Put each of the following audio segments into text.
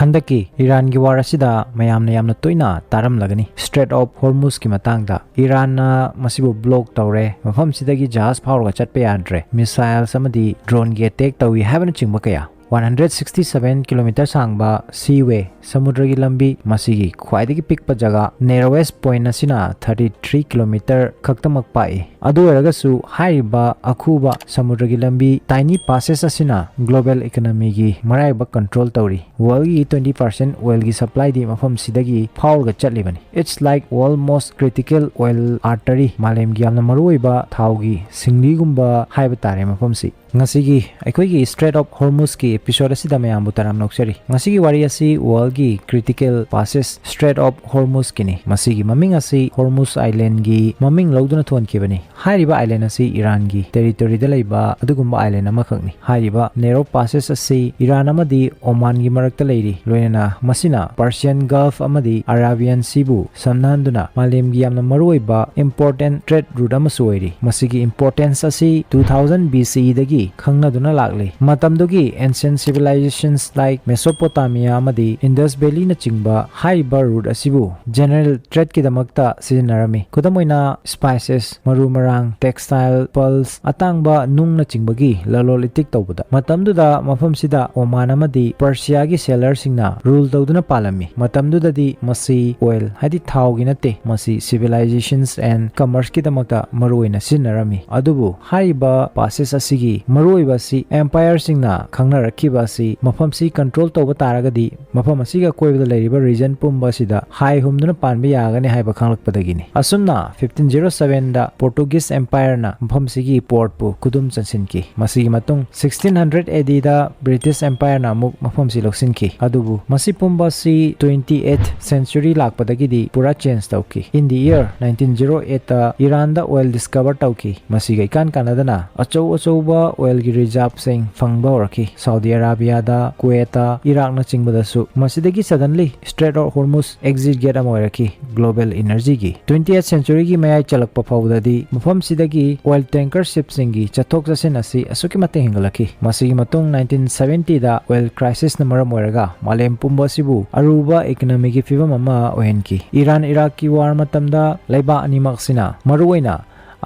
हंदकी Iran की वार असिदा मयामना यामना तोइना तारमलगनी straight of Hormuz की मतंगदा Iran ना मसिबु ब्लॉक तौरे मफम सिदगी जहाज फावरगा चटपे याद्रे मिसाइल्स अमदी ड्रोन गे अटैक तौई हैबन चिंगबा कया 167 किलोमीटर सांगबा सीवे समुद्र की लंबी मसीगी ख्वाइदगी पिकपा जगह नेरोवेस्ट पॉइंट असिना 33 किलोमीटर खक्तमक पाए अदु ओरगसु हाइबा अखुबा समुद्र की लंबी टाइनी पासेस असिना ग्लोबल इकोनॉमी की मराइबा कंट्रोल तौरी वर्ल्ड की 20% ऑयल की सप्लाई दी मफम सिदगी फावरगा चटलिबनी it's like world most critical oil artery मालेम की यामना मरुइबा थाउगी सिंगलीगुंबा हाइबा तारे मफम सी ngasi aikoigi Strait of Hormuz ki episode asida mayambu taram noksari ngasi gi wari asi world gi critical passes Strait of Hormuz kini masigi maming asi Hormuz island gi maming loduna thon kibani hairiba island asi Iran gi territory da leiba adugumba island amakhakni hairiba narrow passes asi Iran amadi Oman gi marakta leiri loinana masina Persian Gulf amadi Arabian Sea bu samnanduna malem gi yamna maruiba important trade route amasu oiri masigi importance asi 2000 BCE dagi खंगनादुना लागले मतमदुगी ancient civilizations like Mesopotamia amadi Indus Valley na chingba haiba route asibu general trade ki damakta sijanarami kudamoina spices maru marang textile pearls atangba nung na chingbagi lalolitik tawbuda matamduda mafam sida Oman amadi Persia gi seller singna rule tawduna palami matamduda di masi oil hadi thau gi nate masi civilizations and commerce ki damakta maruina sijanarami adubu haiba passes asigi मरुइबा C empire सिंगना खंगना रखिबा C मफम C control तौबा तारगदी मफम असिगा कोइबदा लेरिबा reason पुंबा सिदा high हुमदुना Panba यागने हाइबा खंगलकपदगिनी असुमना 1507 दा Portuguese empire ना मफम सिगी port पु कुदुम चनसिनकी मसिगी मतुंग 1600 AD दा British empire ना मुक मफम सी लोक्सिनकी अदुबु मसि पुंबा सी 28th century लाकपदगिदी पूरा change तौकी इन द ईयर 1908 ता ईरान दा ऑयल डिस्कवर तौकी मसिगा इकान कानदना अचौ अचौबा ऑयल की रिजर्व सिंग फंगबा रखी सऊदी अरेबिया दा कुवैत इराक न चिंगबदसु मसिदगी suddenly strait of Hormuz exit gate अम रखी ग्लोबल एनर्जी की 20th सेंचुरी की मयाई चलकपा फाउददी मफम सिदगी ऑयल टैंकर शिप सिंगी चथोक चसिन असि असुकी मते हिंगलखी मसिगी मतुंग 1970 दा ऑयल क्राइसिस न मरम ओरगा मालेम पुंबा सिबु अरुबा इकोनॉमी की फिवम अमा ओहेनकी ईरान इराक की वार मतमदा लैबा अनिमक सिना मरुइना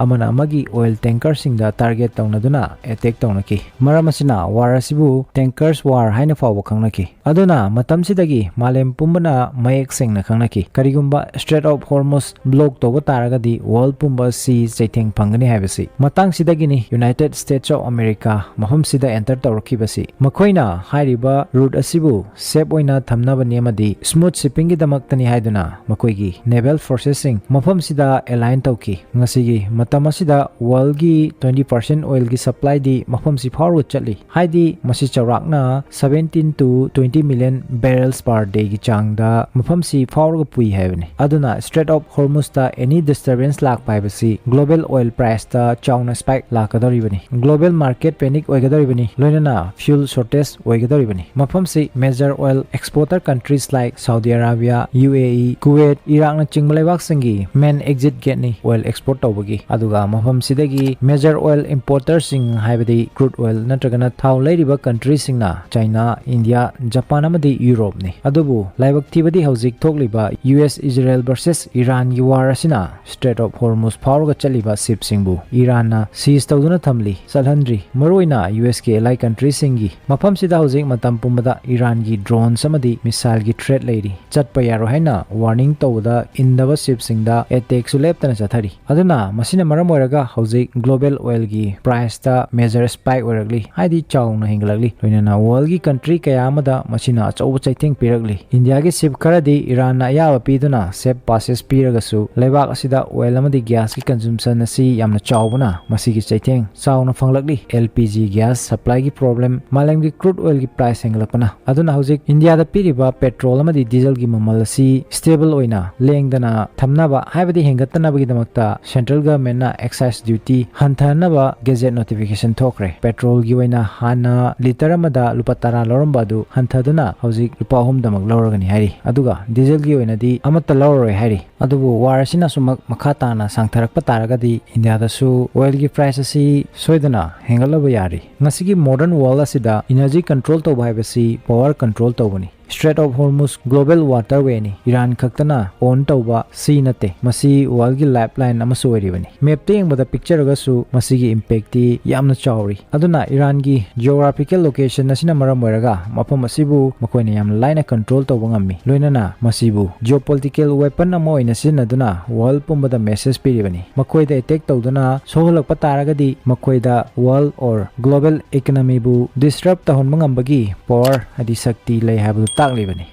amana amagi oil tankers singda target tawnaduna attack tawnaki maramasina war asibu tankers war haina fawo khangnaki aduna matamsidagi malem pumbana mayek sengna khangnaki karigumba Strait of Hormuz block toba taragadi world pumba si chaitheng phangani haibasi matang sidagi ni United States of America mahum sida enter tawrakibasi makhoina hairiba route asibu safe oina thamnaba nemadi smooth shipping gi damaktani haiduna makoigi naval forces sing mafam sida align tawki ngasigi matam asida world gi 20% oil gi supply di mafam si forward chatli haidi masi chawrakna 17 to 20 million barrels per day gi changda mafam si forward pui haibani aduna Strait of Hormuz ta any disturbance lak paibasi global oil price ta chawna spike lakadoribani global market panic oigadoribani loinana fuel shortage oigadoribani mafam si major oil exporter countries like Saudi Arabia UAE Kuwait Iraq na chingbalebak singi main exit gate ni oil export tawbagi aduga mafam sidagi major oil importers sing haibadi crude oil natragana thau leiriba countries singna China India Japan amadi Europe ni adubu laibak thibadi hauzik thokliba US Israel versus Iran gi war asina Strait of Hormuz phawrga chaliba ship singbu Iran na seize tawduna thamli salhandri maroina US ke ally countries singi mafam sida hauzik matam pumbada Iran gi drones amadi missile gi threat leiri chatpa yaro haina warning tawda indaba ship singda attack suleptana chathari aduna masina maram oiraga hauzik global oil gi price ta major spike oiragli haidi chawna hinglagli loinana world gi country kaya amada masina achau chaitheng piragli India gi ship kharadi Iran na yawa piduna safe passes piragasu lebak asida oil amadi gas ki consumption asi yamna chawbuna masigi chaitheng chawna fanglagli LPG gas supply gi problem malem gi crude oil gi price hinglakpana aduna hauzik India da piriba petrol amadi diesel gi mamal asi stable oina lengdana thamnaba haibadi hengatana bagi damakta central government na excise duty hanthanaba gazette notification thokre petrol gi oina hana liter amada lupa tara loramba du hanthaduna hauzik lupa hum damak loragani hairi aduga diesel gi oina di amata loroi hairi adubu war asina sumak makhata na sangtharak pataragadi India da su oil gi price asi soidana hengalaba yari ngasigi modern world asida energy control to bhaibasi power control to bani Strait of Hormuz global waterway ni Iran khaktana on tawba sea nate masi world gi lifeline ama soiribani map te yengbada picture ga su masi gi impact ti yamna chawri aduna Iran gi geographical location asina maram moiraga mafam asibu makoina yam line control tawba ngammi loinana masibu geopolitical weapon ama oina sinaduna world pumbada message piribani makoida attack tawduna soholak pataragadi makoida world or global economy bu disrupt tahon mangambagi power adi sakti lay habu taklibani